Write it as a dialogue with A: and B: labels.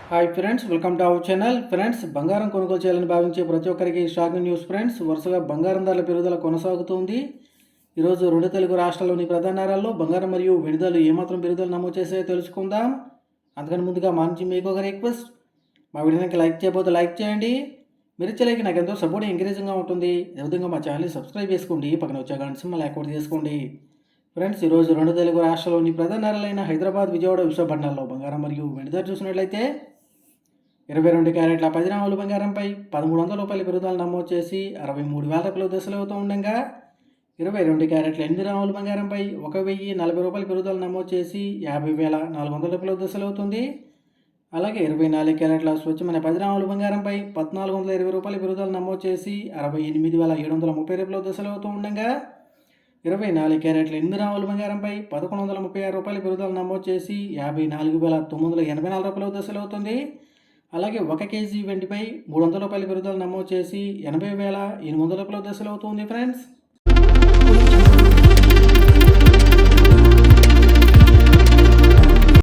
A: Hi friends, welcome to our channel. Friends, బంగారం కొనుగోలు చేయాలని భావించే ప్రతి ఒక్కరికి షాకింగ్ న్యూస్. ఫ్రెండ్స్, వరుసగా బంగారం ధరల పెరుగుదల కొనసాగుతుంది. ఈరోజు రెండు తెలుగు రాష్ట్రాల్లోని ప్రధాన నగరాల్లో బంగారం మరియు వెండి ధరలు ఏమాత్రం పెరుగుదల నమోదు చేసాయో తెలుసుకుందాం. అంతకని ముందుగా మా నుంచి మీకు ఒక రిక్వెస్ట్, మా వీడియోకి లైక్ చేయబోతే లైక్ చేయండి. మీరు ఇచ్చే లైక్ నాకు ఎంతో సపోర్ట్ ఎంకరేజింగ్గా ఉంటుంది. అదేవిధంగా మా ఛానల్ని సబ్స్క్రైబ్ చేసుకోండి, పక్కన వచ్చే గంట సింబల్ యాక్టివేట్ చేసుకోండి. ఫ్రెండ్స్, ఈరోజు రెండు తెలుగు రాష్ట్రాల్లోని ప్రధాన నగరాలైన హైదరాబాద్, విజయవాడ, విశాఖపట్నాల్లో బంగారం మరియు వెండి ధర చూసినట్లయితే 22 క్యారెట్ల 10 గ్రాముల బంగారంపై 1,300 రూపాయల పెరుగుదల నమోదు చేసి 63,000 రూపాయల దశలు అవుతూ ఉండగా, 22 క్యారెట్ల 8 గ్రాముల బంగారంపై 1,040 రూపాయల పెరుగుదల నమోదు చేసి 50,400 రూపాయల దశలు అవుతుంది. అలాగే 24 క్యారెట్ల స్వచ్ఛమైన 10 గ్రాముల బంగారంపై 1,420 రూపాయల పెరుగుదల నమోదు చేసి 68,730 రూపాయల దశలు అవుతూ ఉండగా, 24 క్యారెట్ల 8 గ్రాముల బంగారంపై 1,136 రూపాయల పెరుగుదల నమోదు చేసి 54,984 రూపాయల దశలు అవుతుంది. అలాగే 1 కేజీ వెండిపై 300 రూపాయల పెరుగుదల నమోదు చేసి 80,800 రూపాయల దశలు అవుతుంది. ఫ్రెండ్స్.